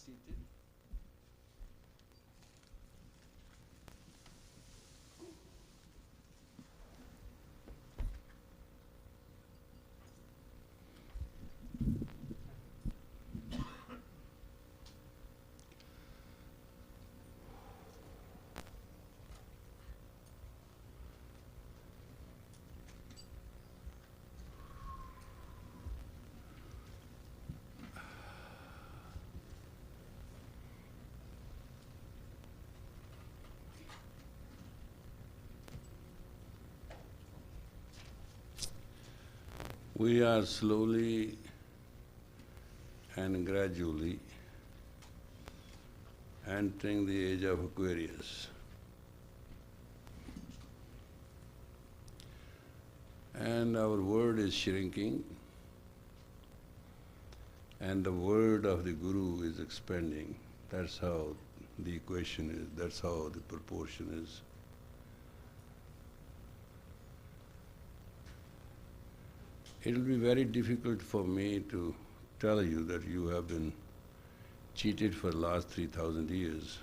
cheated? We are slowly and gradually entering the age of Aquarius. And our world is shrinking, and the word of the Guru is expanding. That's how the equation is, that's how the proportion is. It'll be very difficult for me to tell you that you have been cheated for the last 3,000 years.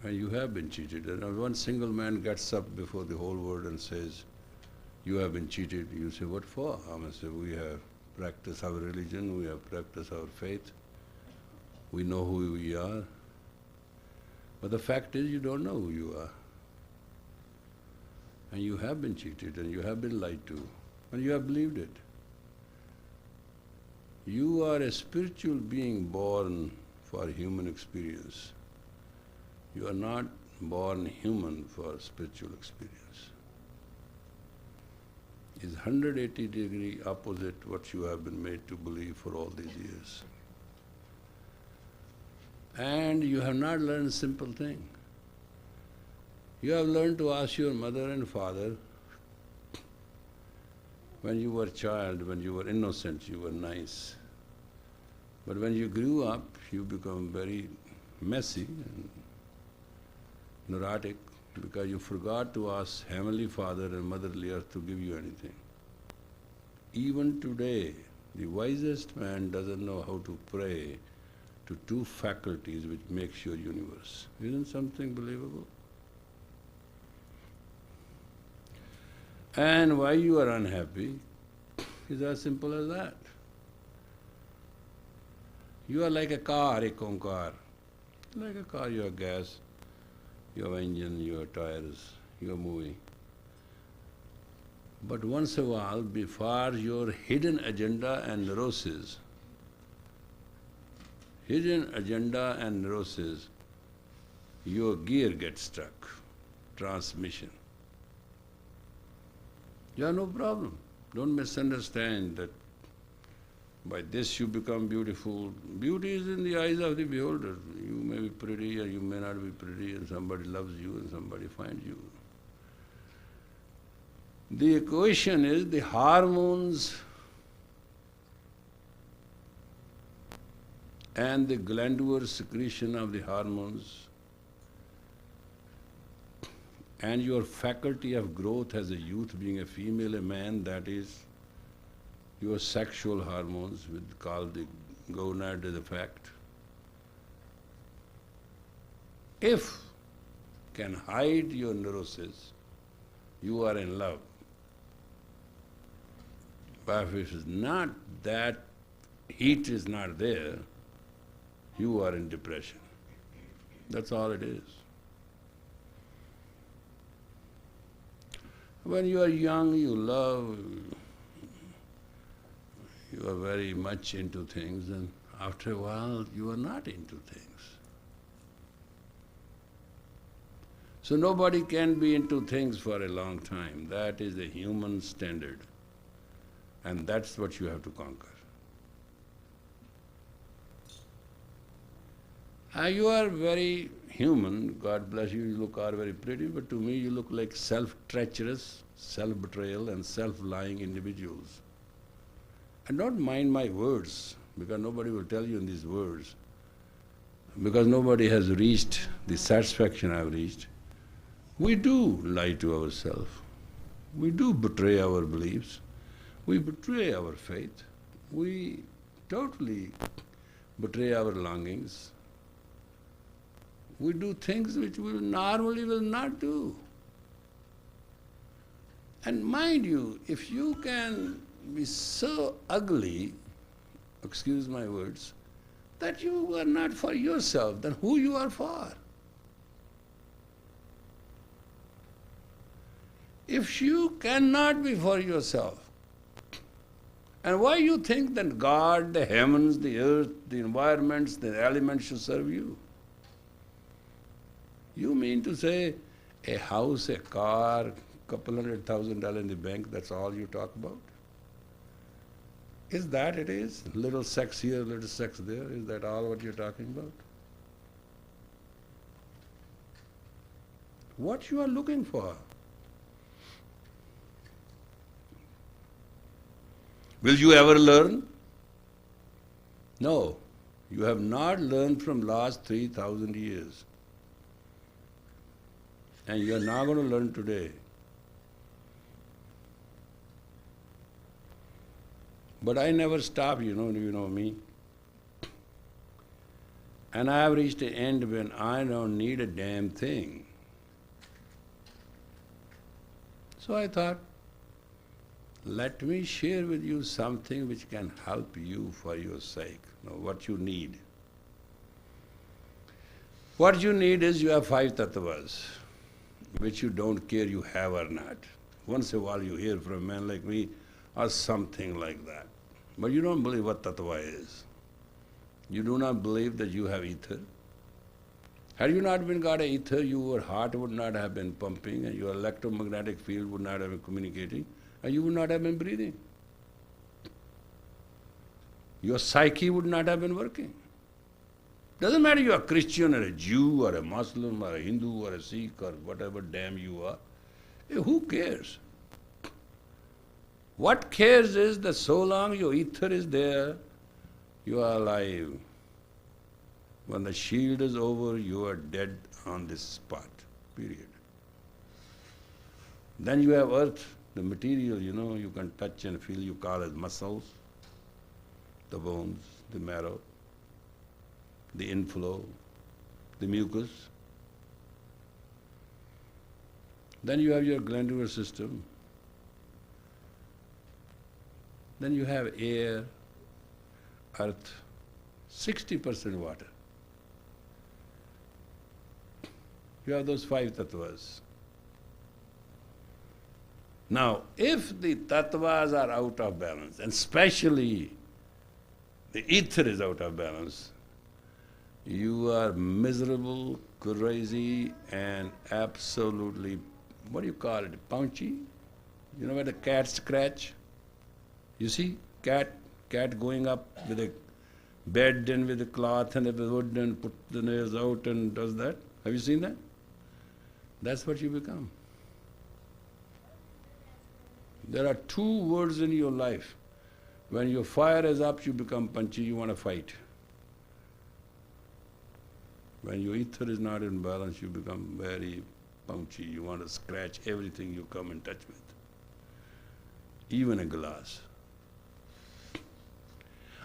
And you have been cheated. And if one single man gets up before the whole world and says, you have been cheated, you say, what for? I must say, we have practiced our religion, we have practiced our faith, we know who we are. But the fact is, you don't know who you are. And you have been cheated, and you have been lied to, and you have believed it. You are a spiritual being born for human experience. You are not born human for spiritual experience. It's 180-degree opposite what you have been made to believe for all these years. And you have not learned a simple thing. You have learned to ask your mother and father, when you were a child, when you were innocent, you were nice. But when you grew up, you become very messy and neurotic because you forgot to ask Heavenly Father and Motherly Earth to give you anything. Even today, the wisest man doesn't know how to pray to two faculties which makes your universe. Isn't something believable? And why you are unhappy is as simple as that. You are like a car, a car. Like a car, you have gas, you have engine, you have tires, you are moving. But once in a while, before your hidden agenda and neurosis, your gear gets stuck, transmission. You have no problem. Don't misunderstand that by this you become beautiful. Beauty is in the eyes of the beholder. You may be pretty or you may not be pretty, and somebody loves you and somebody finds you. The equation is the hormones and the glandular secretion of the hormones and your faculty of growth as a youth, being a female, a man, that is your sexual hormones, called the gonad is a fact. If can hide your neurosis, you are in love. But if it is not, that heat is not there, you are in depression. That's all it is. When you are young, you love, you are very much into things, and after a while you are not into things. So nobody can be into things for a long time. That is the human standard. And that's what you have to conquer. You are very human, God bless you, you are very pretty, but to me you look like self-treacherous, self-betrayal and self-lying individuals. And don't mind my words, because nobody will tell you in these words, because nobody has reached the satisfaction I've reached. We do lie to ourselves. We do betray our beliefs. We betray our faith. We totally betray our longings. We do things which we normally will not do. And mind you, if you can be so ugly, excuse my words, that you are not for yourself, then who you are for? If you cannot be for yourself, and why you think that God, the heavens, the earth, the environments, the elements should serve you? You mean to say a house, a car, $200,000 in the bank, that's all you talk about? Is that it is? Little sex here, little sex there, is that all what you're talking about? What you are looking for? Will you ever learn? No. You have not learned from last 3,000 years. And you are not going to learn today. But I never stop, you know me. And I have reached an end when I don't need a damn thing. So I thought, let me share with you something which can help you for your sake, what you need. What you need is you have 5 tattvas, which you don't care you have or not. Once in a while you hear from a man like me, or something like that. But you don't believe what tattva is. You do not believe that you have ether. Had you not been got an ether, your heart would not have been pumping, and your electromagnetic field would not have been communicating, and you would not have been breathing. Your psyche would not have been working. Doesn't matter you are a Christian or a Jew or a Muslim or a Hindu or a Sikh or whatever damn you are. Who cares? What cares is that so long your ether is there, you are alive. When the shield is over, you are dead on this spot, period. Then you have earth, the material, you can touch and feel, you call as muscles, the bones, the marrow, the inflow, the mucus. Then you have your glandular system. Then you have air, earth, 60% water. You have those 5 tattvas. Now, if the tattvas are out of balance, and especially the ether is out of balance, you are miserable, crazy, and absolutely, what do you call it, pounchy? You know where the cat scratch? You see cat going up with a bed and with a cloth and a wood and put the nails out and does that? Have you seen that? That's what you become. There are 2 words in your life. When your fire is up, you become punchy, you want to fight. When your ether is not in balance, you become very pounchy. You want to scratch everything you come in touch with, even a glass.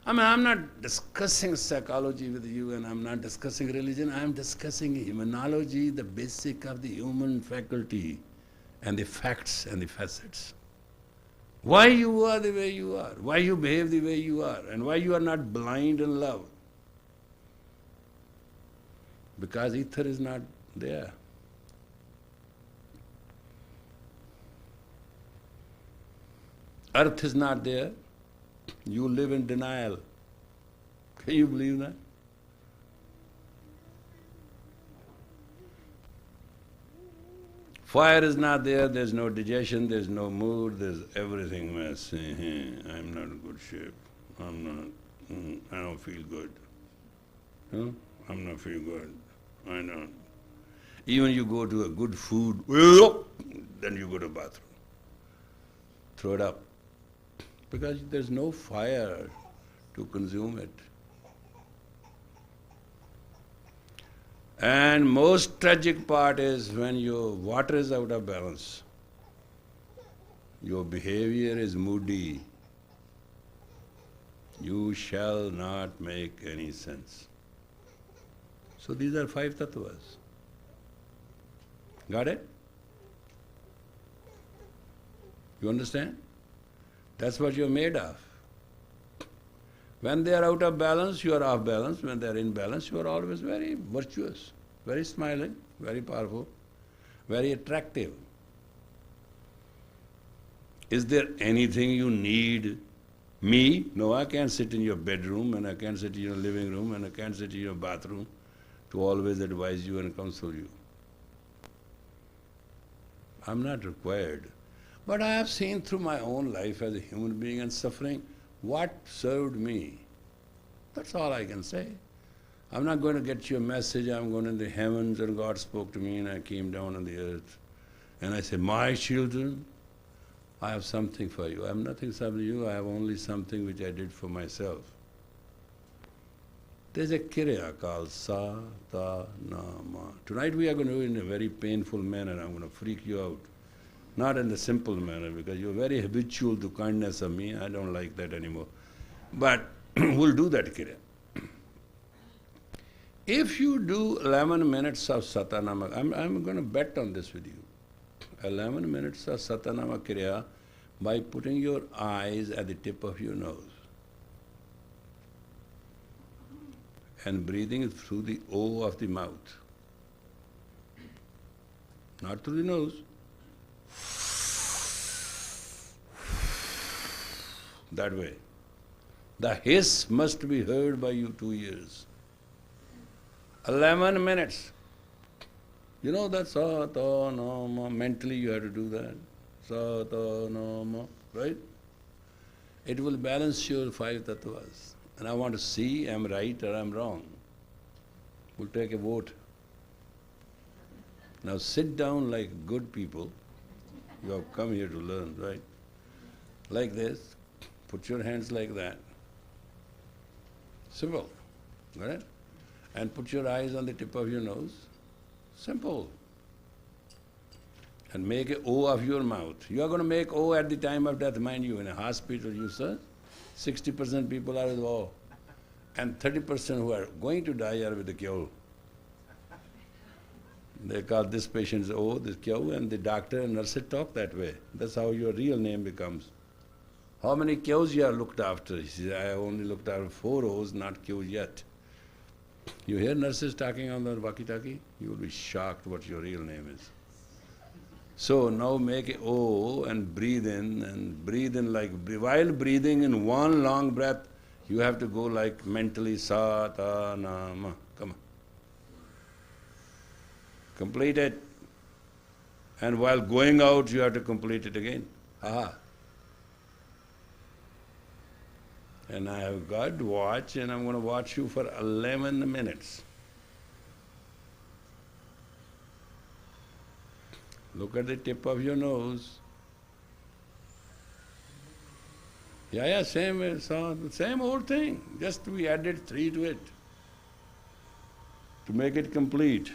I'm not discussing psychology with you, and I'm not discussing religion. I'm discussing humanology, the basic of the human faculty, and the facts and the facets. Why you are the way you are, why you behave the way you are, and why you are not blind in love. Because ether is not there. Earth is not there. You live in denial. Can you believe that? Fire is not there, there's no digestion, there's no mood, there's everything mess. I'm not in good shape. I don't feel good. Huh? I'm not feel good. I don't. Even you go to a good food, then you go to the bathroom. Throw it up. Because there's no fire to consume it. And most tragic part is when your water is out of balance, your behavior is moody, You shall not make any sense. So these are 5 tattvas. Got it? You understand? That's what you're made of. When they are out of balance, you are off balance. When they are in balance, you are always very virtuous, very smiling, very powerful, very attractive. Is there anything you need? Me? No, I can't sit in your bedroom, and I can't sit in your living room, and I can't sit in your bathroom to always advise you and counsel you. I'm not required. But I have seen through my own life as a human being and suffering what served me. That's all I can say. I'm not going to get you a message, I'm going in the heavens and God spoke to me and I came down on the earth. And I say, my children, I have something for you. I have nothing for you, I have only something which I did for myself. There's a Kriya called Sa, Ta, Na, Ma. Tonight we are going to do it in a very painful manner. I'm going to freak you out. Not in the simple manner, because you're very habitual to kindness of me. I don't like that anymore. But we'll do that Kriya. If you do 11 minutes of Satanama, I'm going to bet on this with you. 11 minutes of Satanama Kriya by putting your eyes at the tip of your nose and breathing through the O of the mouth. Not through the nose. That way. The hiss must be heard by you 2 years. 11 minutes. You know that Sa, Ta, Na, Ma. Mentally you have to do that. Sa, Ta, Na, Ma. Right? It will balance your 5 tattvas. And I want to see I'm right or I'm wrong. We'll take a vote. Now sit down like good people. You have come here to learn, right? Like this. Put your hands like that. Simple. Got it? And put your eyes on the tip of your nose. Simple. And make a O of your mouth. You are going to make O at the time of death, mind you. In a hospital, you say, 60% people are with O. And 30% who are going to die are with the Kyo. They call this patient O, this Kyo, and the doctor and nurses talk that way. That's how your real name becomes. How many Kyos you are looked after? He says, I have only looked after 4 O's, not Kyos yet. You hear nurses talking on the walkie-talkie? You will be shocked what your real name is. So now make a O and breathe in like, while breathing in one long breath, you have to go like mentally Sa, Ta, Na, Ma. Come on. Complete it. And while going out, you have to complete it again. Aha. And I have got to watch, and I'm going to watch you for 11 minutes. Look at the tip of your nose. Yeah, same old thing. Just we added 3 to it to make it complete.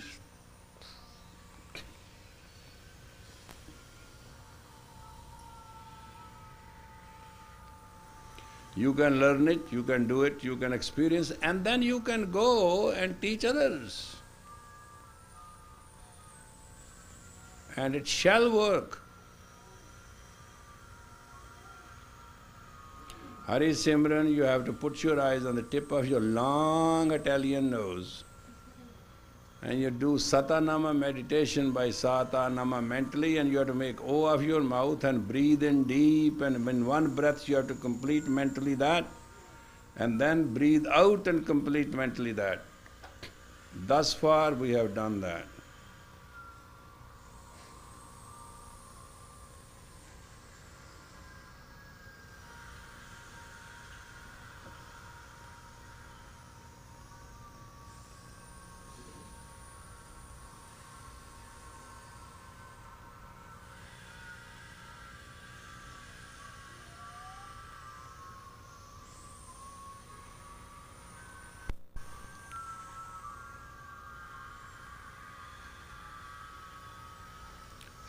You can learn it, you can do it, you can experience, and then you can go and teach others. And it shall work. Hari Simran, you have to put your eyes on the tip of your long Italian nose. And you do Satanama meditation by Satanama mentally, and you have to make O of your mouth and breathe in deep, and in one breath you have to complete mentally that, and then breathe out and complete mentally that. Thus far we have done that.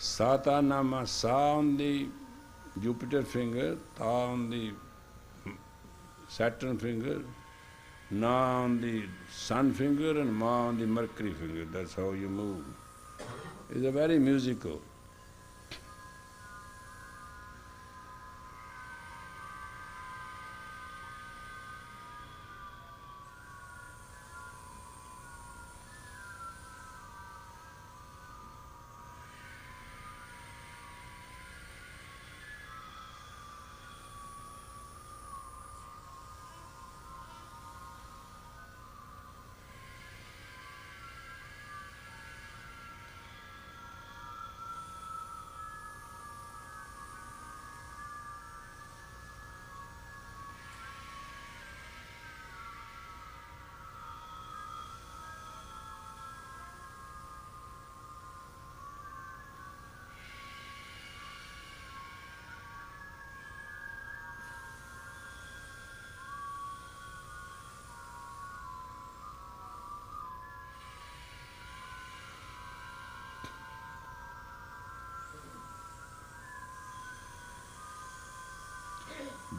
Satanama, Sa on the Jupiter finger, Ta on the Saturn finger, Na on the Sun finger and Ma on the Mercury finger. That's how you move. It's a very musical.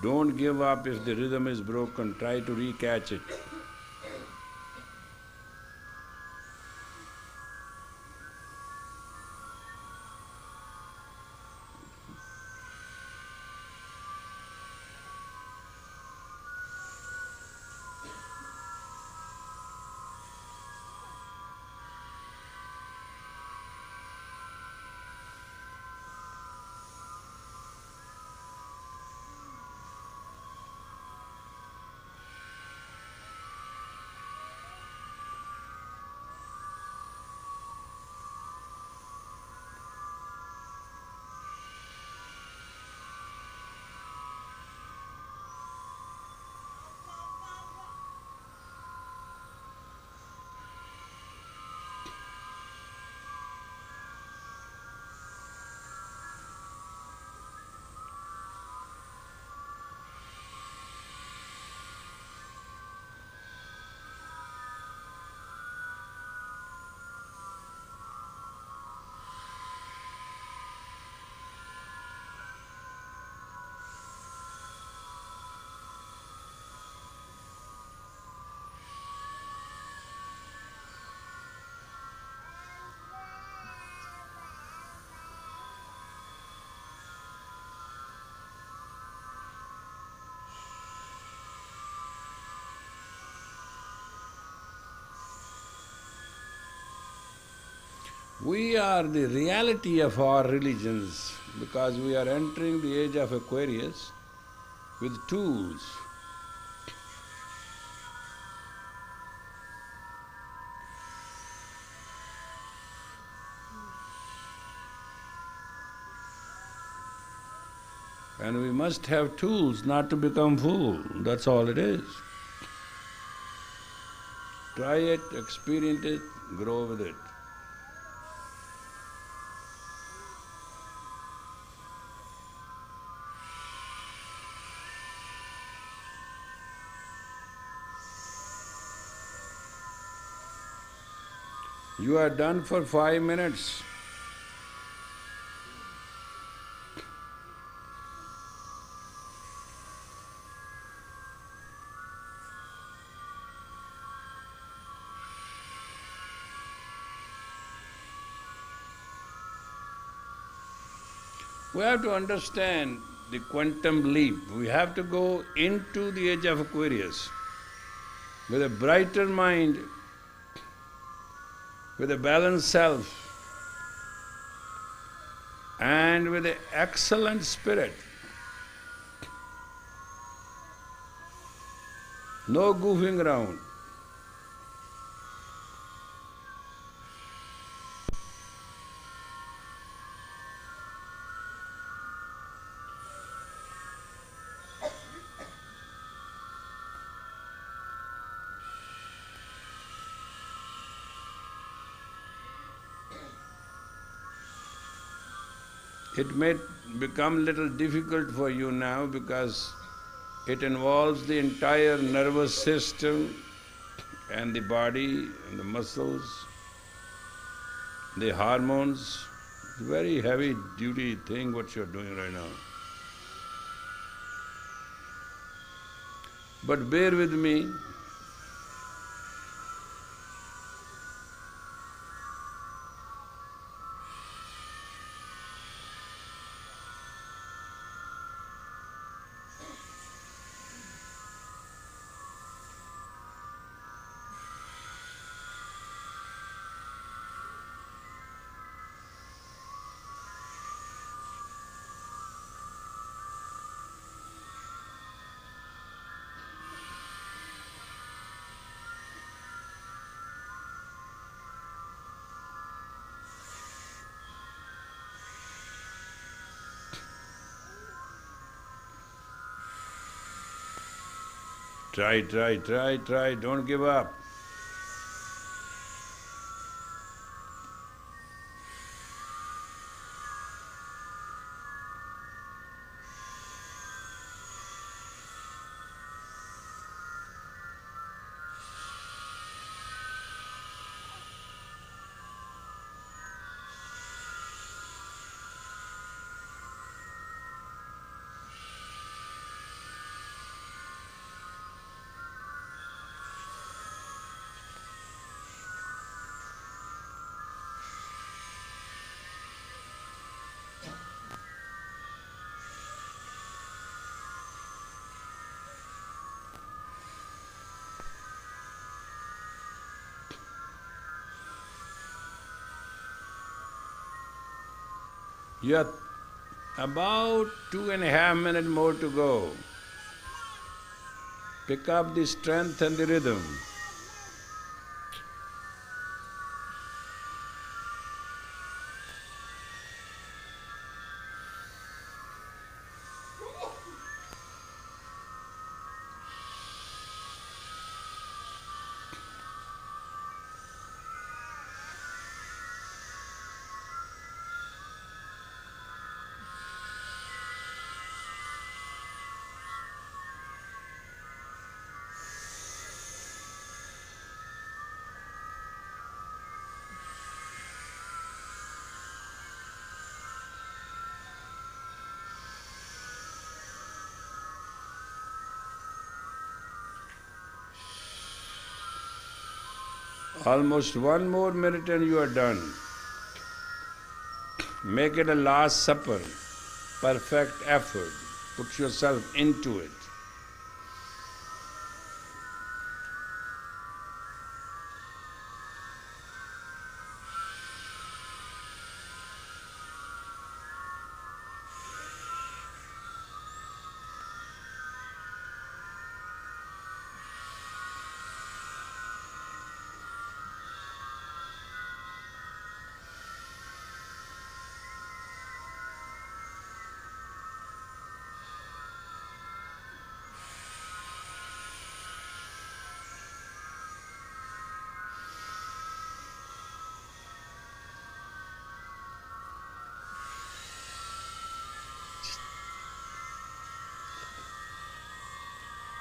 Don't give up if the rhythm is broken, try to recatch it. We are the reality of our religions because we are entering the age of Aquarius with tools. And we must have tools not to become fool. That's all it is. Try it, experience it, grow with it. You are done for 5 minutes. We have to understand the quantum leap. We have to go into the age of Aquarius with a brighter mind, with a balanced self, and with an excellent spirit. No goofing around. It may become a little difficult for you now because it involves the entire nervous system and the body and the muscles, the hormones. It's a very heavy duty thing what you're doing right now. But bear with me. Try. Don't give up. You have about 2.5 minutes more to go. Pick up the strength and the rhythm. Almost 1 more minute and you are done. Make it a last supper, perfect effort. Put yourself into it.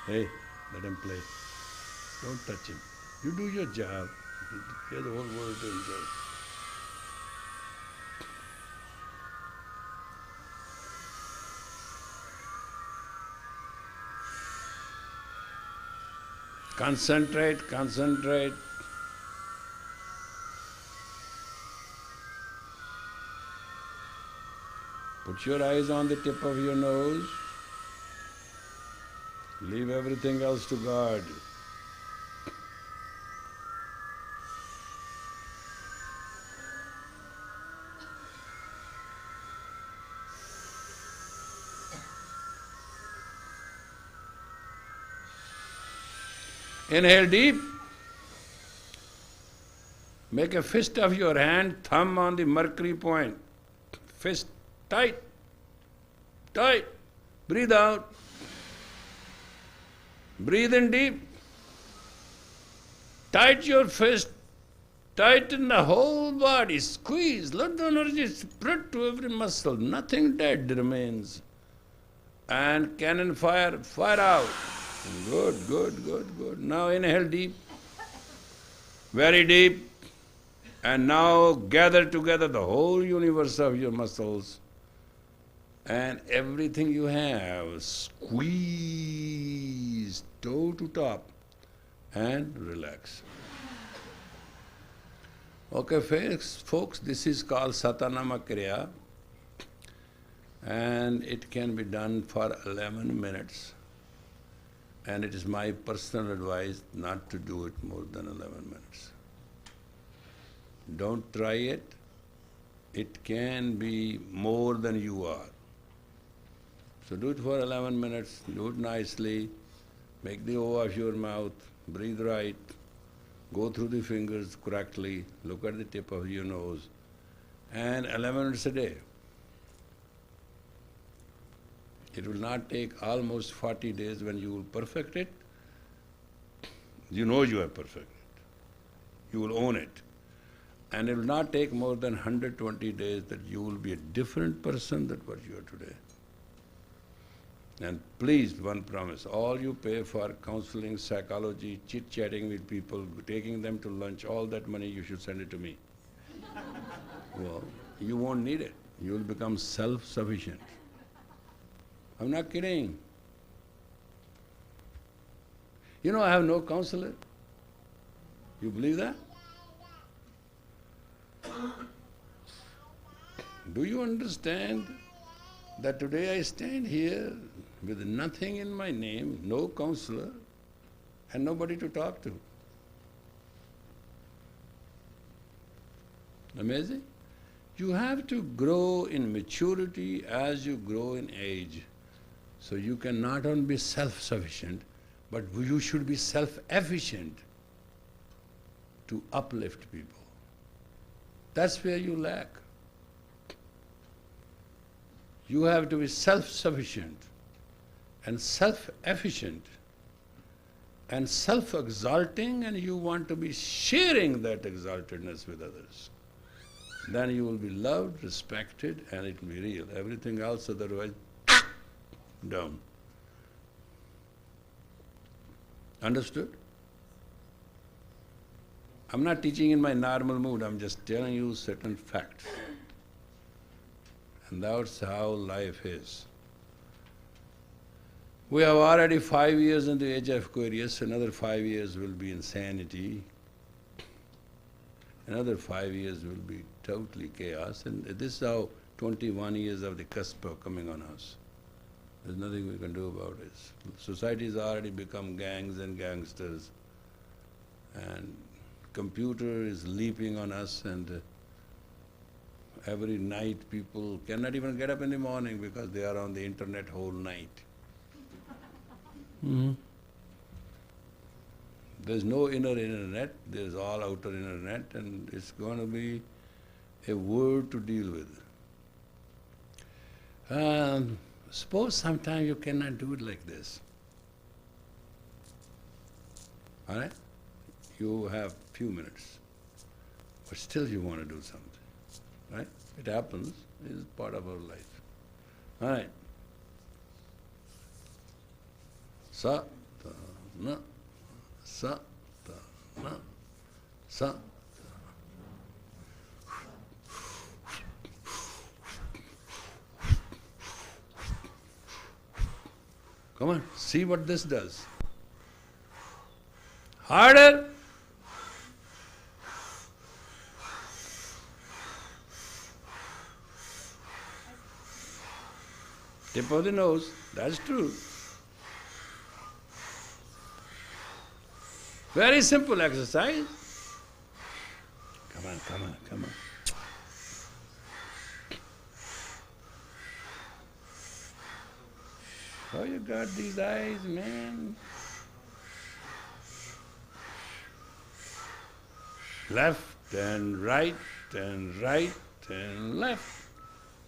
Hey, let him play. Don't touch him. You do your job. Get the whole world to enjoy. Concentrate. Put your eyes on the tip of your nose. Leave everything else to God. Inhale deep. Make a fist of your hand, thumb on the mercury point. Fist tight. Breathe out. Breathe in deep. Tight your fist. Tighten the whole body. Squeeze. Let the energy spread to every muscle. Nothing dead remains. And cannon fire out. Good. Now inhale deep. Very deep. And now gather together the whole universe of your muscles. and everything you have, squeeze toe to top and relax. Okay, folks, this is called Satanama Kriya, and it can be done for 11 minutes. And it is my personal advice not to do it more than 11 minutes. Don't try it. It can be more than you are. So do it for 11 minutes, do it nicely, make the O of your mouth, breathe right, go through the fingers correctly, look at the tip of your nose, and 11 minutes a day. It will not take almost 40 days when you will perfect it. You know you have perfected it. You will own it. And it will not take more than 120 days that you will be a different person than what you are today. And please, one promise, all you pay for counseling, psychology, chit-chatting with people, taking them to lunch, all that money you should send it to me. Well, you won't need it. You will become self-sufficient. I'm not kidding. You know, I have no counselor. You believe that? Do you understand that today I stand here with nothing in my name, no counselor, and nobody to talk to? Amazing? You have to grow in maturity as you grow in age. So you can not only be self-sufficient, but you should be self-efficient to uplift people. That's where you lack. You have to be self-sufficient and self-efficient and self-exalting, and you want to be sharing that exaltedness with others. Then you will be loved, respected, and it will be real. Everything else otherwise, down. Understood? I'm not teaching in my normal mood, I'm just telling you certain facts. And that's how life is. We have already 5 years in the age of Aquarius, another 5 years will be insanity, another 5 years will be totally chaos, and this is how 21 years of the cusp are coming on us. There's nothing we can do about it. Society has already become gangs and gangsters, and computer is leaping on us, and every night people cannot even get up in the morning because they are on the internet whole night. There's no inner internet, there's all outer internet, and it's going to be a world to deal with. Suppose sometime you cannot do it like this. All right? You have few minutes, but still you want to do something, right? It happens, it is part of our life. All right. Sa, ta, na, sa, ta, na, sa. Come on, see what this does. Harder. Tip of the nose, that's true. Very simple exercise. Come on, come on, come on. How you got these eyes, man? Left and right and right and left.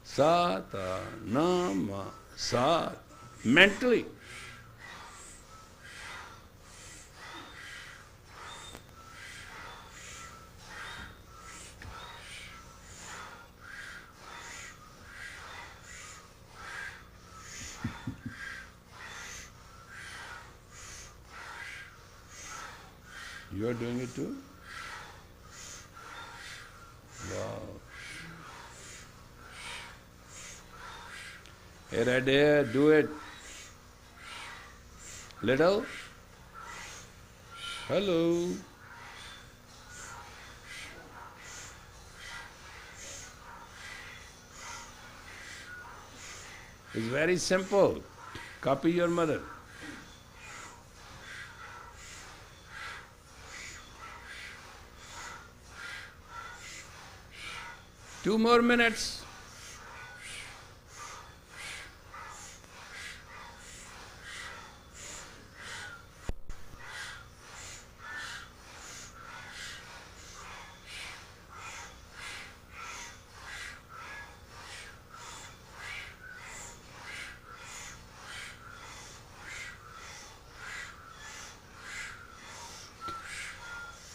Sa, ta, na, ma, sa. Mentally. You are doing it too? Wow. Hey, right there, do it. Little. Hello. It's very simple. Copy your mother. Two more minutes.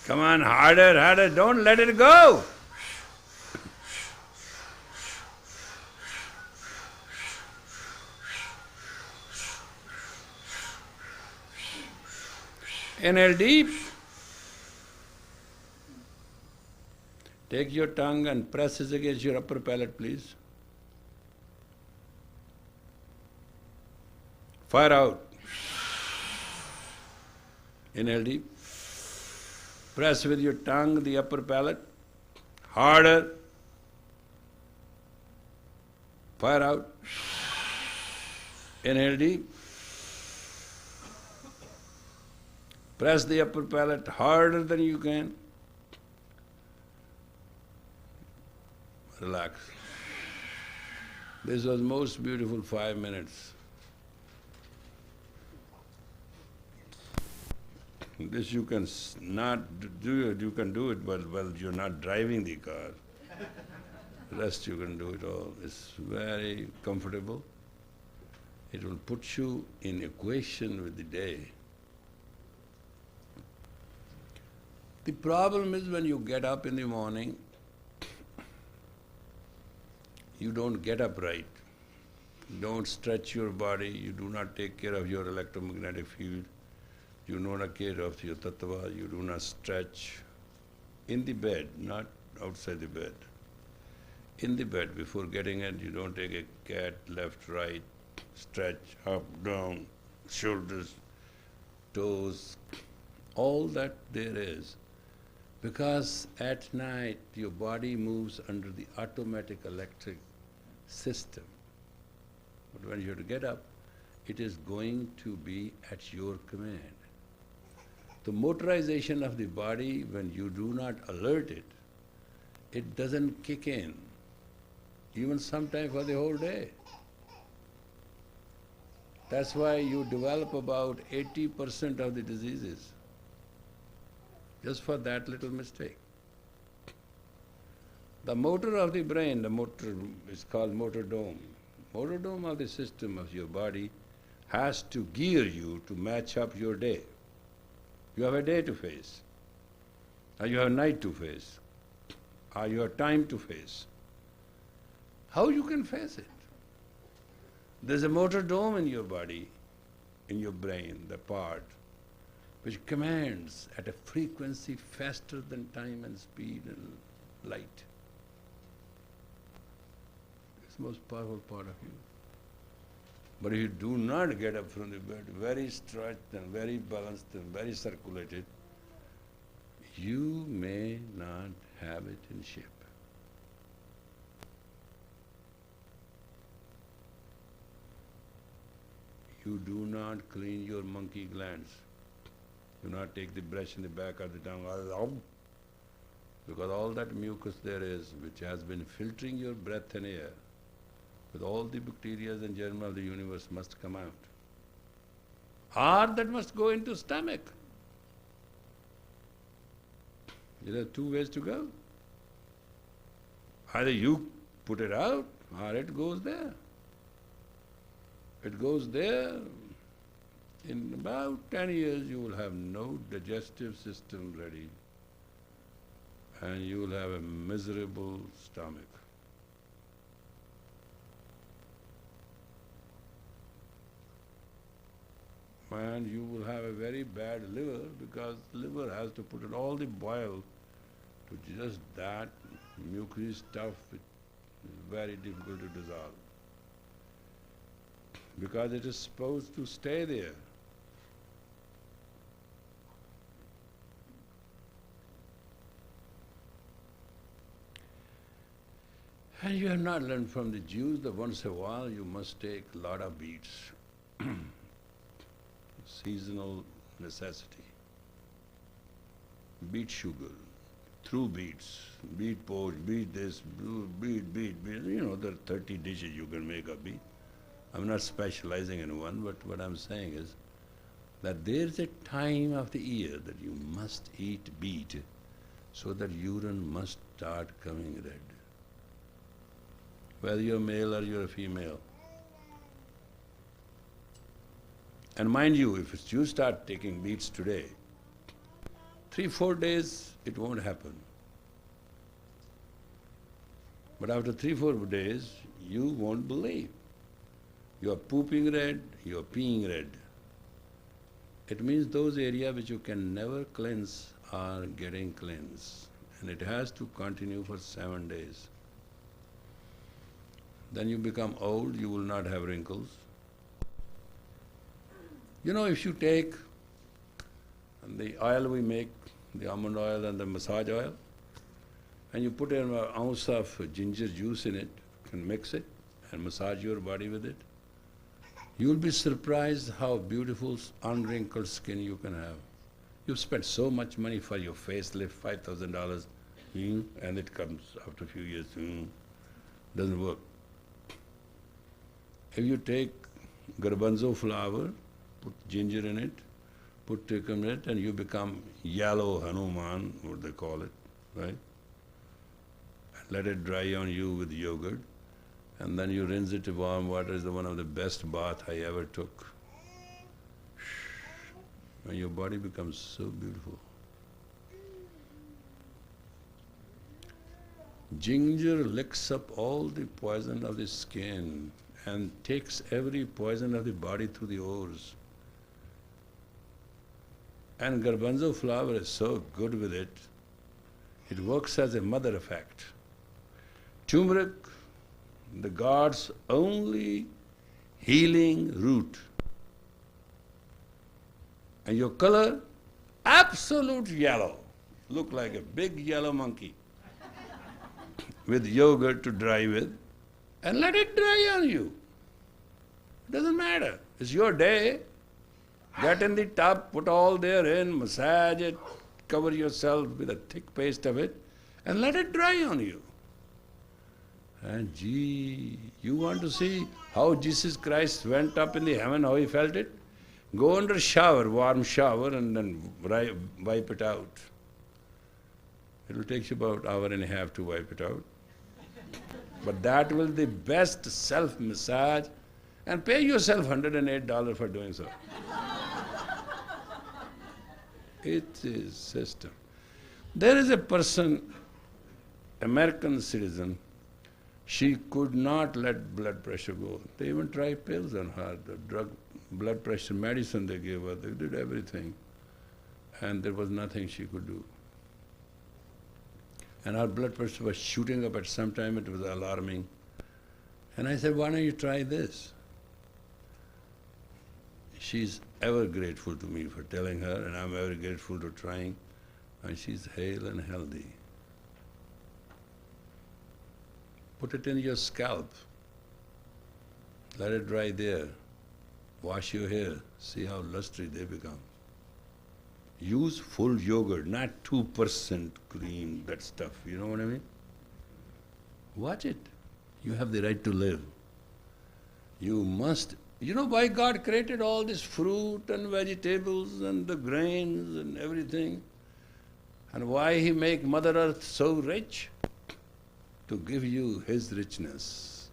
Come on, harder, harder. Don't let it go. Inhale deep. Take your tongue and press it against your upper palate, please. Fire out. Inhale deep. Press with your tongue the upper palate. Harder. Fire out. Inhale deep. Press the upper palate harder than you can. Relax. This was most beautiful 5 minutes. This you can not do it, you can do it while you're not driving the car. The rest you can do it all. It's very comfortable. It will put you in equation with the day. The problem is when you get up in the morning, you don't get up right. You don't stretch your body, you do not take care of your electromagnetic field, you do not take care of your tattva, you do not stretch in the bed, not outside the bed. In the bed, before getting it, you don't take a cat, left, right, stretch, up, down, shoulders, toes, all that there is. Because at night your body moves under the automatic electric system. But when you have to get up, it is going to be at your command. The motorization of the body, when you do not alert it, it doesn't kick in, even sometimes for the whole day. That's why you develop about 80% of the diseases, just for that little mistake. The motor of the brain, the motor is called motor dome. Motor dome of the system of your body has to gear you to match up your day. You have a day to face, or you have night to face, or you have time to face. How you can face it? There's a motor dome in your body, in your brain, the part which commands at a frequency faster than time and speed and light. It's the most powerful part of you. But if you do not get up from the bed very stretched and very balanced and very circulated, you may not have it in shape. You do not clean your monkey glands. Do not take the brush in the back of the tongue, because all that mucus there is, which has been filtering your breath and air, with all the bacteria and germs of the universe must come out. Or that must go into stomach. There are two ways to go. Either you put it out, or it goes there. It goes there. In about 10 years you will have no digestive system ready, and you will have a miserable stomach. And you will have a very bad liver, because liver has to put in all the bile to just that mucousy stuff, which is very difficult to dissolve. because it is supposed to stay there. And you have not learned from the Jews that once in a while you must take a lot of beets. Seasonal necessity. Beet sugar, through beets, beet poach, beet this, beet. You know, there are 30 dishes you can make of beet. I'm not specializing in one, but what I'm saying is that there's a time of the year that you must eat beet so that urine must start coming red. Whether you're male or you're a female. And mind you, if you start taking beets today, 3-4 days it won't happen. But after 3-4 days, you won't believe. You are pooping red, you are peeing red. It means those areas which you can never cleanse are getting cleansed. And it has to continue for 7 days. Then you become old, you will not have wrinkles. You know, if you take the oil we make, the almond oil and the massage oil, and you put an ounce of ginger juice in it and mix it and massage your body with it, you will be surprised how beautiful unwrinkled skin you can have. You've spent so much money for your facelift, $5,000, and it comes after a few years, doesn't work. If you take garbanzo flour, put ginger in it, put turmeric, and you become yellow Hanuman, what they call it, right? And let it dry on you with yogurt, and then you rinse it in warm water. Is one of the best bath I ever took. And your body becomes so beautiful. Ginger licks up all the poison of the skin and takes every poison of the body through the pores. And garbanzo flour is so good with it, it works as a mother effect. Turmeric, the God's only healing root. And your color, absolute yellow. Look like a big yellow monkey with yogurt to dry with, and let it dry on you. It doesn't matter. It's your day. Get in the tub, put all therein, massage it, cover yourself with a thick paste of it, and let it dry on you. And gee, you want to see how Jesus Christ went up in the heaven, how he felt it? Go under a shower, warm shower, and then wipe it out. It will take you about an hour and a half to wipe it out. But that will be the best self-massage, and pay yourself $108 for doing so. It is system. There is a person, American citizen, she could not let blood pressure go. They even tried pills on her, the drug, blood pressure medicine they gave her, they did everything. And there was nothing she could do. And her blood pressure was shooting up at some time, it was alarming. And I said, why don't you try this? She's ever grateful to me for telling her, and I'm ever grateful to trying, and she's hale and healthy. Put it in your scalp. Let it dry there. Wash your hair. See how lustrous they become. Use full yogurt, not 2% cream, that stuff. You know what I mean? Watch it. You have the right to live. You must. You know why God created all this fruit and vegetables and the grains and everything? And why He make Mother Earth so rich? To give you His richness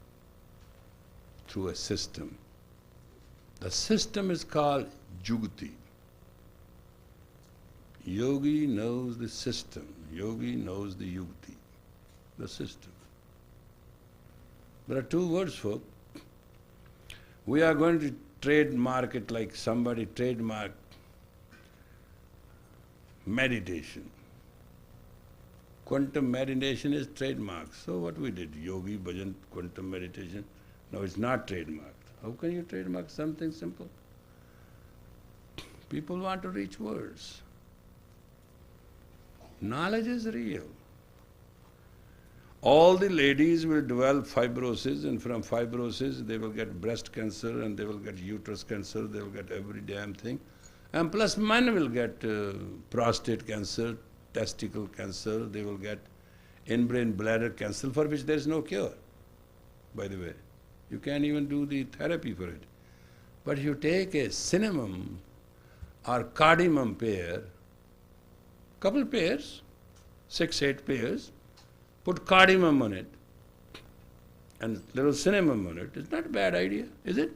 through a system. The system is called Jugati. Yogi knows the system. Yogi knows the Yugati, the system. There are two words for it. We are going to trademark it like somebody trademarked meditation. Quantum meditation is trademarked. So what we did, Yogi, Bhajan, quantum meditation. No, it's not trademarked. How can you trademark something simple? People want to reach words. Knowledge is real. All the ladies will develop fibrosis, and from fibrosis they will get breast cancer, and they will get uterus cancer, they will get every damn thing. And plus men will get prostate cancer, testicle cancer, they will get in-brain bladder cancer, for which there is no cure, by the way. You can't even do the therapy for it. But you take a cinnamon or cardamom pear, couple pairs, 6, 8 pairs, put cardamom on it and little cinnamon on it. It's not a bad idea, is it?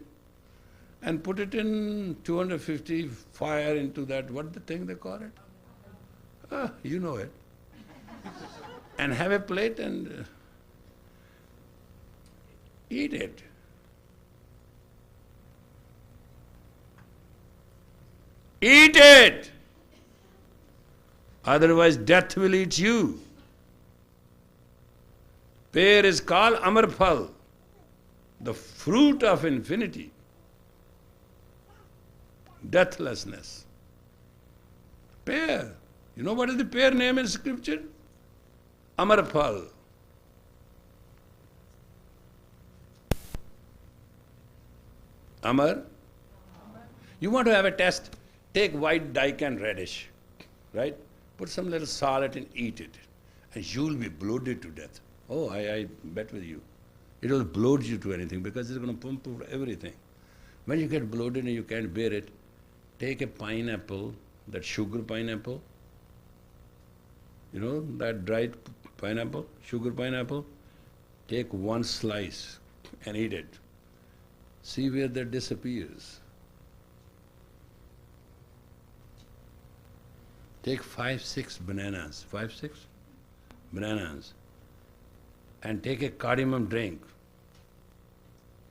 And put it in 250 fire into that, what the thing they call it? Ah, you know it. And have a plate and eat it. Eat it! Otherwise death will eat you. Pear is called Amarphal, the fruit of infinity, deathlessness. Pear. You know what is the pear name in scripture? Amarphal. Amar. You want to have a test? Take white daikon radish, right? Put some little salt and eat it, and you'll be bloated to death. Oh, I bet with you. It will bloat you to anything because it's going to pump out everything. When you get bloated and you can't bear it, take a pineapple, that sugar pineapple, you know, that dried pineapple, sugar pineapple, take one slice and eat it. See where that disappears. Take 5, 6 bananas, 5, 6 bananas, and take a cardamom drink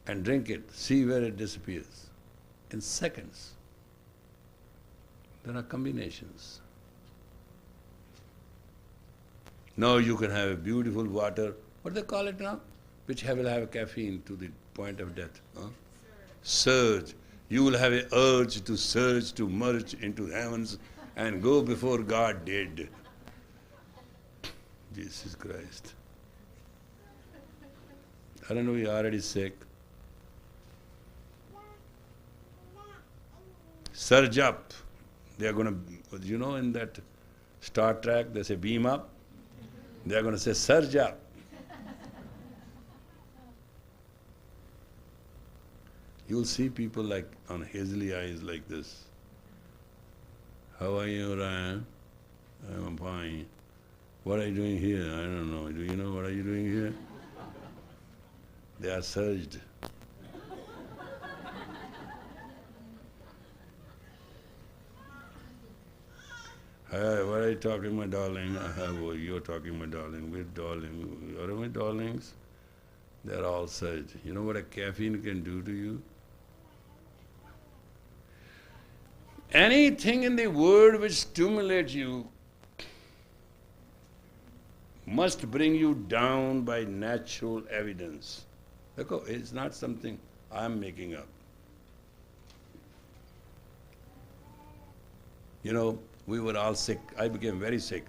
and drink it. See where it disappears. In seconds. There are combinations. Now you can have a beautiful water, what do they call it now? Which will have caffeine to the point of death. Huh? Surge. You will have an urge to surge, to merge into heavens and go before God did. Jesus Christ. I don't know, you're already sick. Surge up. They are going to, you know, in that Star Trek, they say beam up. They are going to say surge up. You'll see people like on hazel eyes like this. How are you, Ryan? I'm fine. What are you doing here? I don't know. Do you know what are you doing here? They are surged. Hi, what are you talking, my darling? Oh, you're talking, my darling. We're darling. Are my darlings? They're all surged. You know what a caffeine can do to you? Anything in the world which stimulates you must bring you down by natural evidence. It's not something I'm making up. You know, we were all sick. I became very sick.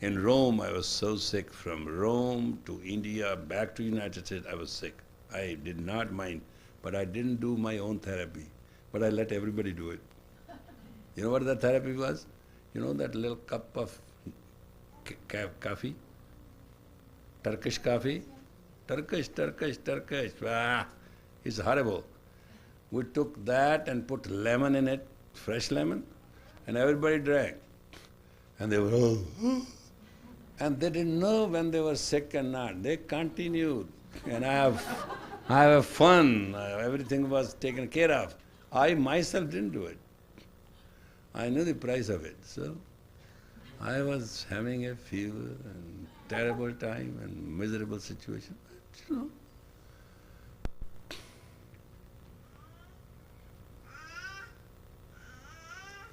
In Rome, I was so sick. From Rome to India, back to United States, I was sick. I did not mind, but I didn't do my own therapy. But I let everybody do it. You know what the therapy was? You know that little cup of coffee? Turkish coffee? Turkish. Ah, it's horrible. We took that and put lemon in it, fresh lemon, and everybody drank. And they were all, and they didn't know when they were sick and not. They continued. And I have fun. Everything was taken care of. I myself didn't do it. I knew the price of it. So I was having a fever and terrible time and miserable situation. But, you know,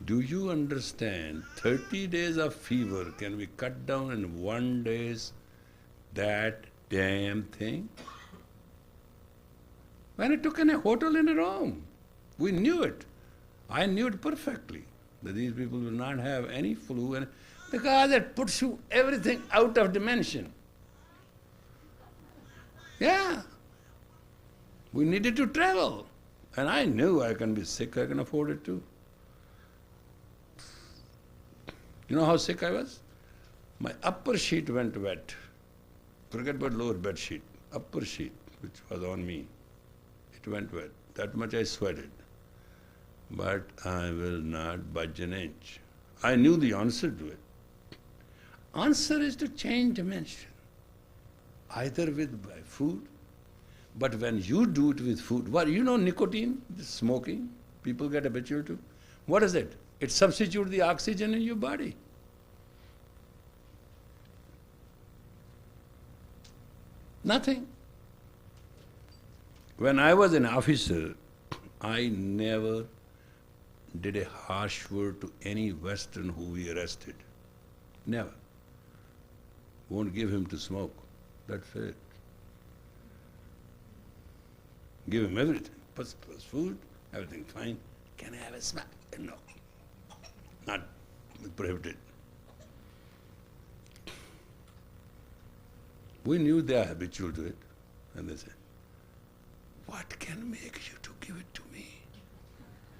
do you understand 30 days of fever can be cut down in 1 day's that damn thing? When I took in a hotel in Rome, we knew it. I knew it perfectly, that these people will not have any flu, and because it puts you everything out of dimension. Yeah. We needed to travel. And I knew I can be sick, I can afford it too. You know how sick I was? My upper sheet went wet. Forget about lower bed sheet. Upper sheet, which was on me, it went wet. That much I sweated. But I will not budge an inch. I knew the answer to it. Answer is to change dimension. Either with by food, but when you do it with food, what you know nicotine, smoking, people get habitual to. What is it? It substitutes the oxygen in your body. Nothing. When I was an officer, I never did a harsh word to any Western who we arrested. Never. Won't give him to smoke. That's it. Give him everything. First class food, everything fine. Can I have a smack? No. Not prohibited. We knew they are habitual to it. And they said, what can make you to give it to me?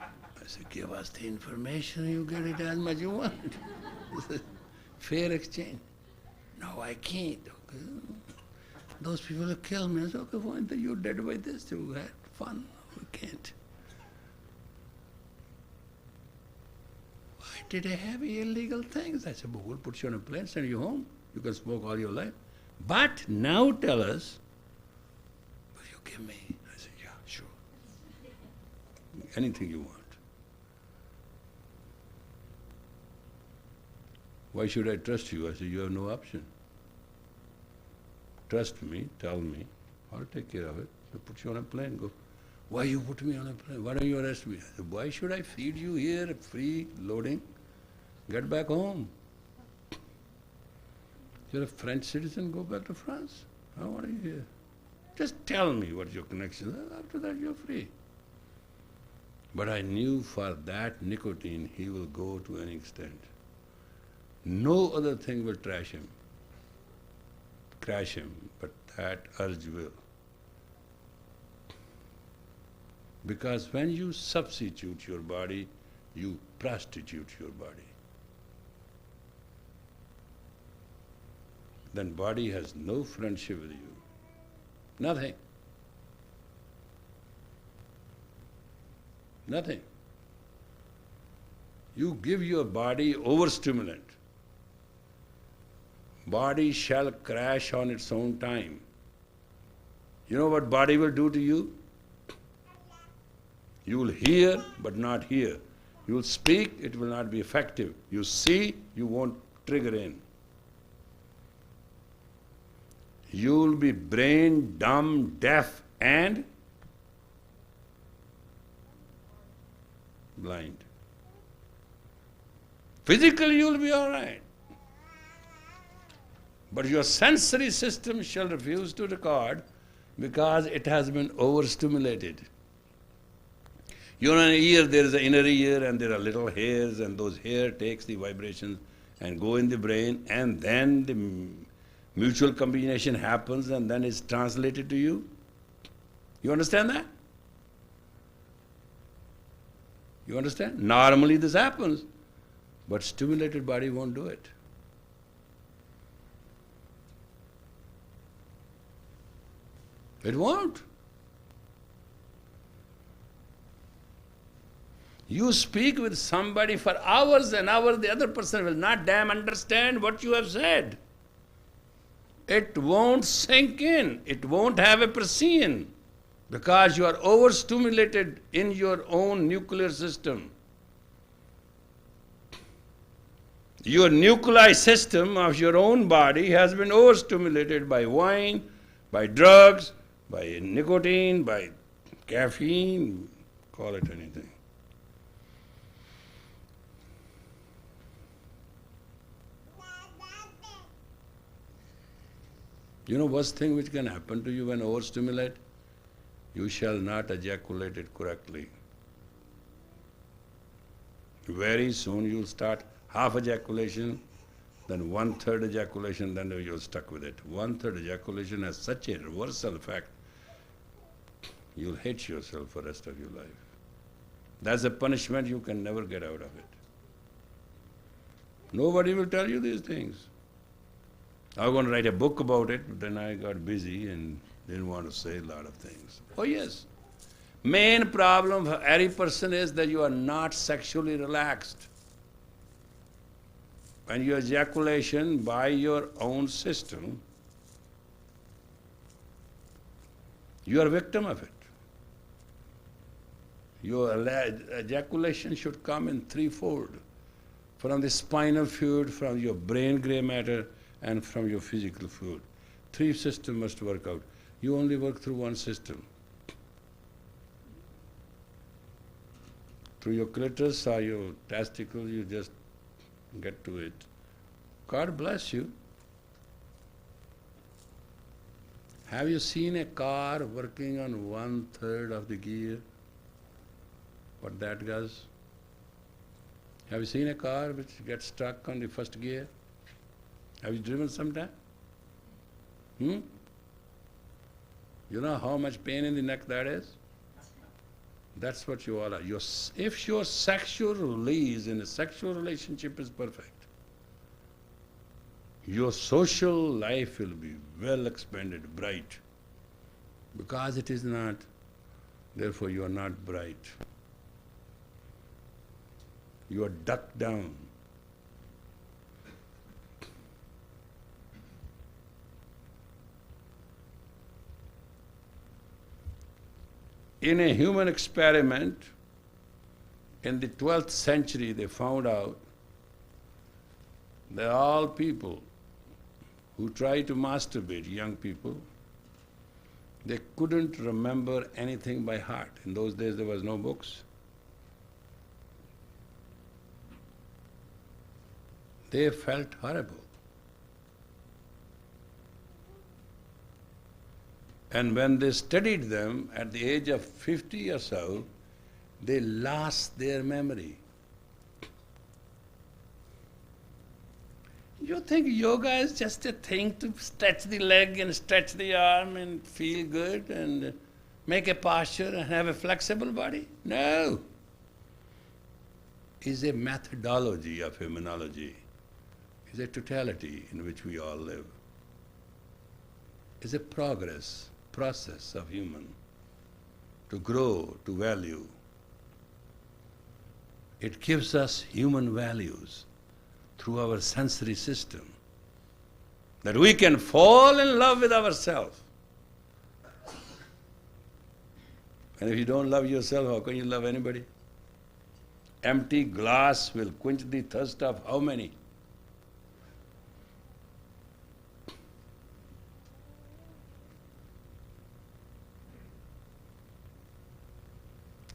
I said, give us the information, you get it as much you want. Fair exchange. No, I can't. Okay. Those people will kill me. I said, okay, fine, then you're dead by this. You had fun. We can't. Why did I have illegal things? I said, but we'll put you on a plane, send you home. You can smoke all your life. But now tell us, will you give me? I said, yeah, sure. Anything you want. Why should I trust you? I said, you have no option. Trust me, tell me, I'll take care of it. I'll put you on a plane, go. Why you put me on a plane? Why don't you arrest me? I said, why should I feed you here, free loading? Get back home. You're a French citizen, go back to France. I want you here. Just tell me what your connection is. After that, you're free. But I knew for that nicotine, he will go to an extent. No other thing will crash him, but that urge will. Because when you substitute your body, you prostitute your body. Then body has no friendship with you. Nothing. Nothing. You give your body overstimulant. Body shall crash on its own time. You know what body will do to you? You will hear, but not hear. You will speak, it will not be effective. You see, you won't trigger in. You will be brain dumb, deaf, and blind. Physically, you will be all right. But your sensory system shall refuse to record because it has been overstimulated. You know, in an ear there is an inner ear and there are little hairs, and those hairs takes the vibrations and go in the brain, and then the mutual combination happens and then it's translated to you. You understand that? You understand? Normally this happens, but stimulated body won't do it. It won't. You speak with somebody for hours and hours, the other person will not damn understand what you have said. It won't sink in. It won't have a prescient because you are overstimulated in your own nuclear system. Your nuclei system of your own body has been overstimulated by wine, by drugs, by nicotine, by caffeine, call it anything. You know worst thing which can happen to you when overstimulated? you shall not ejaculate it correctly. Very soon you'll start half ejaculation, then 1/3 ejaculation, then you're stuck with it. 1/3 ejaculation has such a reversal effect, you'll hate yourself for the rest of your life. That's a punishment you can never get out of it. Nobody will tell you these things. I was going to write a book about it, but then I got busy and didn't want to say a lot of things. Oh yes. Main problem for every person is that you are not sexually relaxed. When your ejaculation by your own system, you are a victim of it. Your ejaculation should come in threefold. From the spinal fluid, from your brain gray matter, and from your physical fluid. Three systems must work out. You only work through one system. Through your clitoris or your testicles, you just get to it. God bless you. Have you seen a car working on 1/3 of the gear? What that does? Have you seen a car which gets stuck on the first gear? Have you driven sometime? You know how much pain in the neck that is? That's what you all are. If your sexual release in a sexual relationship is perfect, your social life will be well expanded, bright. Because it is not, therefore you are not bright. You are ducked down. In a human experiment, in the 12th century, they found out that all people who try to masturbate, young people, they couldn't remember anything by heart. In those days there was no books. They felt horrible. And when they studied them at the age of 50 or so, they lost their memory. You think yoga is just a thing to stretch the leg and stretch the arm and feel good and make a posture and have a flexible body? No. It's a methodology of immunology. It's a totality in which we all live. It's a process of human to grow, to value. It gives us human values through our sensory system, that we can fall in love with ourselves. And if you don't love yourself, how can you love anybody? Empty glass will quench the thirst of how many?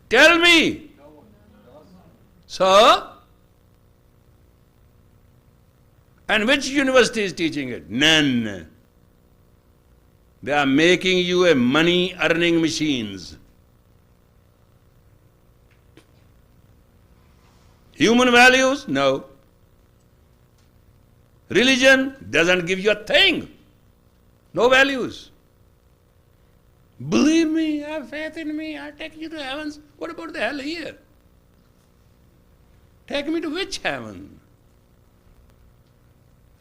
Tell me. So? And which university is teaching it? None. They are making you a money-earning machines. Human values? No. Religion doesn't give you a thing. No values. Believe me, have faith in me, I'll take you to heavens. What about the hell here? Take me to which heaven?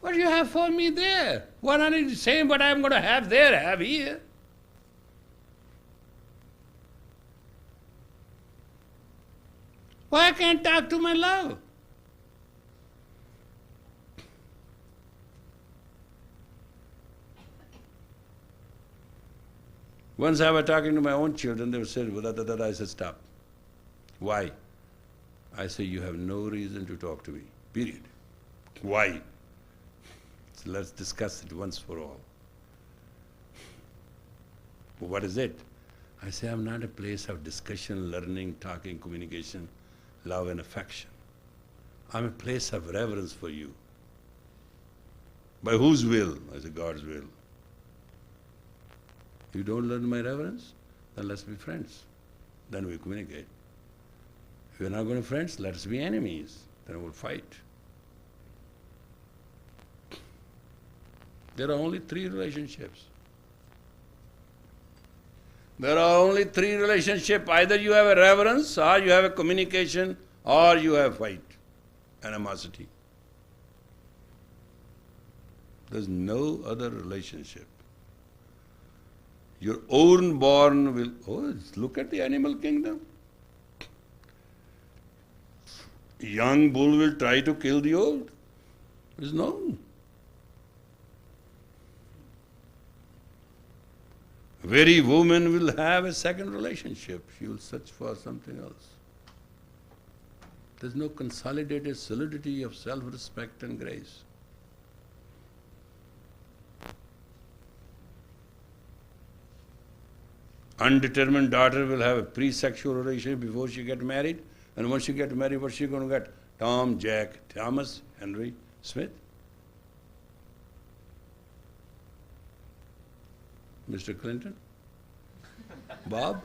What do you have for me there? What are you saying what I'm going to have there, have here? Why can't I talk to my love? Once I was talking to my own children, they said, I said, stop. Why? I said, you have no reason to talk to me, period. Why? So let's discuss it once for all. Well, what is it? I say, I'm not a place of discussion, learning, talking, communication, love and affection. I'm a place of reverence for you. By whose will? I say, God's will. You don't learn my reverence? then let's be friends. Then we communicate. If we're not going to be friends, let's be enemies. Then we'll fight. There are only three relationships. There are only three relationships. Either you have a reverence, or you have a communication, or you have fight, animosity. There's no other relationship. Your own born will, look at the animal kingdom. Young bull will try to kill the old. It's known. Very woman will have a second relationship. She will search for something else. There's no consolidated solidity of self-respect and grace. Undetermined daughter will have a pre-sexual relationship before she gets married, and once she gets married, what's she going to get? Tom, Jack, Thomas, Henry, Smith? Mr. Clinton? Bob?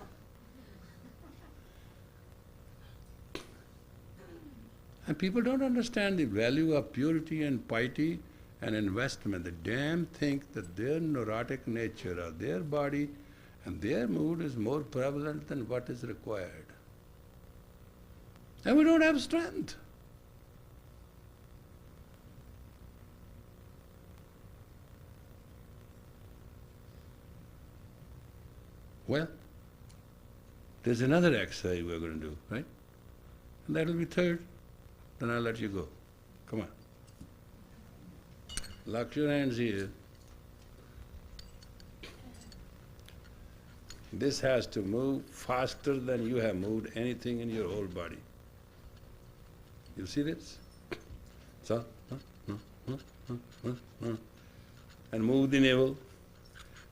And people don't understand the value of purity and piety and investment. They damn think that their neurotic nature or their body and their mood is more prevalent than what is required. And we don't have strength. Well, there's another exercise we're going to do, right? And that'll be third. Then I'll let you go. Come on. Lock your hands here. This has to move faster than you have moved anything in your whole body. You see this? So, and move the navel.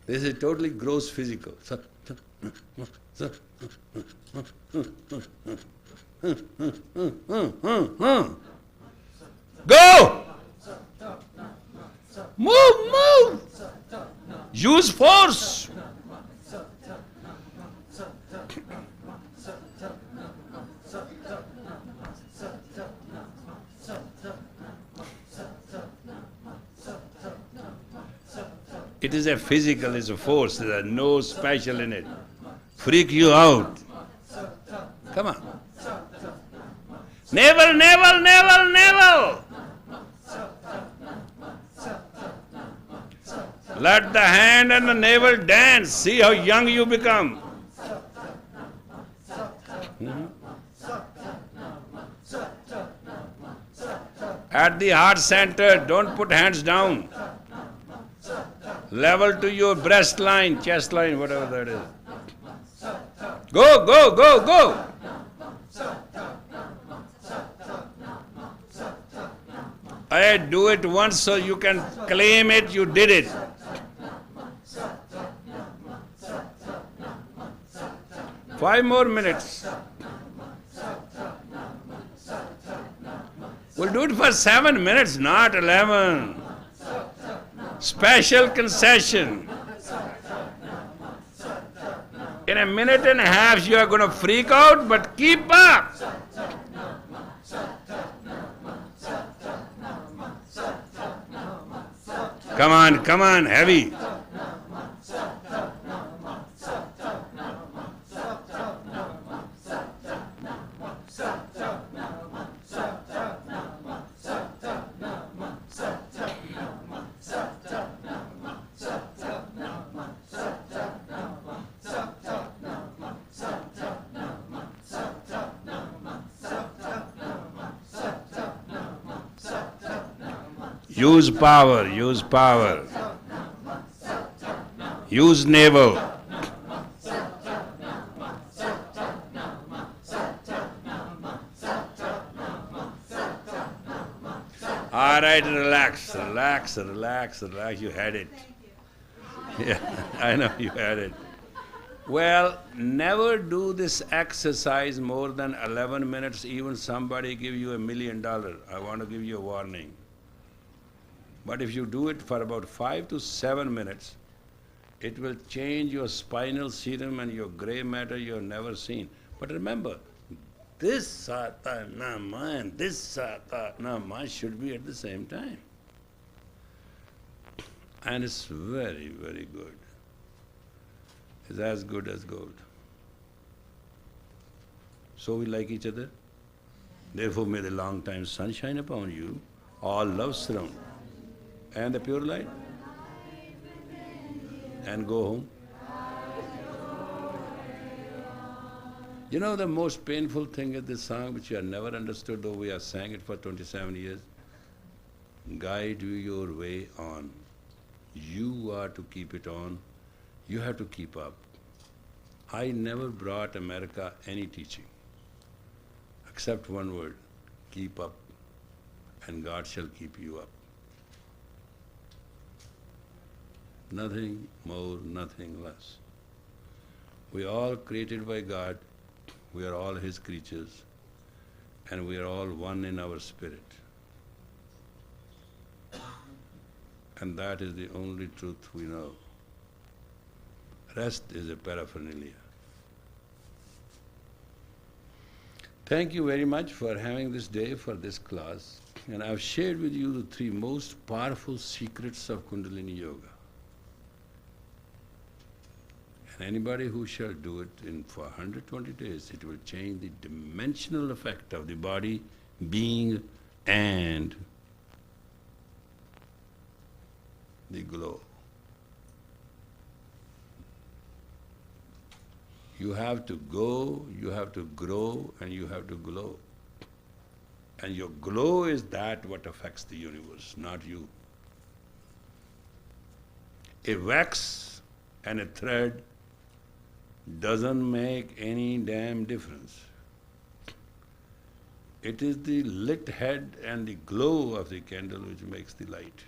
This is totally gross physical. Go! Move! Use force! It is a physical, it's a force, there is no special in it. Freak you out. Come on. Navel! Let the hand and the navel dance. See how young you become. At the heart center, don't put hands down. Level to your breast line, chest line, whatever that is. Go! I do it once so you can claim it, you did it. Five more minutes. We'll do it for 7 minutes, not 11. Special concession. In a minute and a half you are going to freak out, but keep up. Come on, heavy. Use power. Use navel. All right, relax. You had it. Yeah, I know you had it. Well, never do this exercise more than 11 minutes, even somebody give you $1 million. I want to give you a warning. But if you do it for about 5 to 7 minutes, It will change your spinal serum and your grey matter you have never seen. But remember, this sata nama and this sata nama should be at the same time. And it's very, very good. It's as good as gold. So we like each other. Therefore may the long time sun shine upon you, all love surround, and the pure light. And go home. You know the most painful thing is this song which you have never understood, though we have sang it for 27 years. Guide you your way on. You are to keep it on. You have to keep up. I never brought America any teaching, except one word, keep up, and God shall keep you up. Nothing more, nothing less. We are all created by God, we are all His creatures, and we are all one in our spirit. And that is the only truth we know. Rest is a paraphernalia. Thank you very much for having this day for this class. And I've shared with you the 3 most powerful secrets of Kundalini Yoga. And anybody who shall do it for 120 days, it will change the dimensional effect of the body, being, and the glow. You have to go, you have to grow, and you have to glow. And your glow is that what affects the universe, not you. A wax and a thread doesn't make any damn difference. It is the lit head and the glow of the candle which makes the light.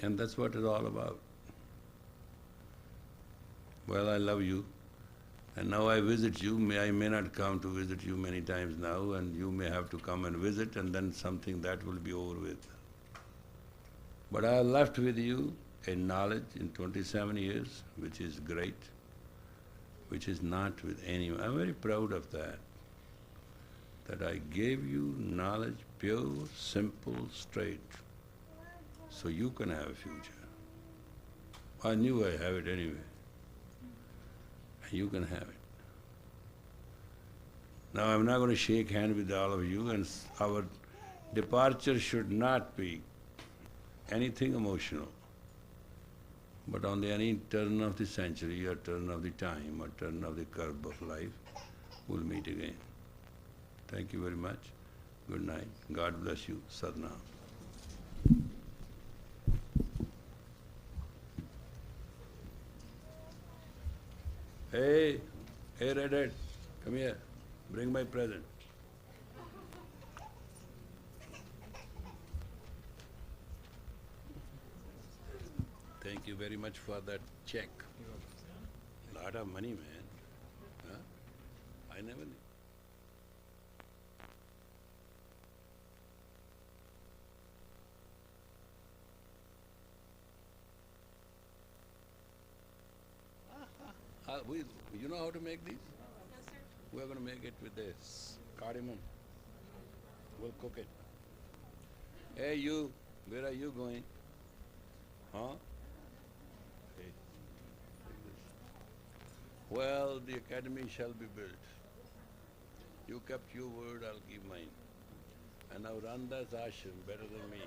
And that's what it's all about. Well, I love you, and now I visit you. I may not come to visit you many times now, and you may have to come and visit, and then something that will be over with. But I have left with you a knowledge in 27 years, which is great, which is not with anyone. I'm very proud of that I gave you knowledge, pure, simple, straight, so you can have a future. I knew I have it anyway. You can have it. Now I'm not going to shake hands with all of you, and our departure should not be anything emotional, but on any turn of the century or turn of the time or turn of the curve of life, we'll meet again. Thank you very much. Good night. God bless you. Sadhana. Hey, Redhead, come here. Bring my present. Thank you very much for that check. Lot of money, man. Huh? I never knew. You know how to make these? No, sir. We're going to make it with this cardamom. We'll cook it. Hey, you, where are you going? Huh? Hey, take this. Well, the academy shall be built. You kept your word, I'll keep mine. And now run this ashram better than me.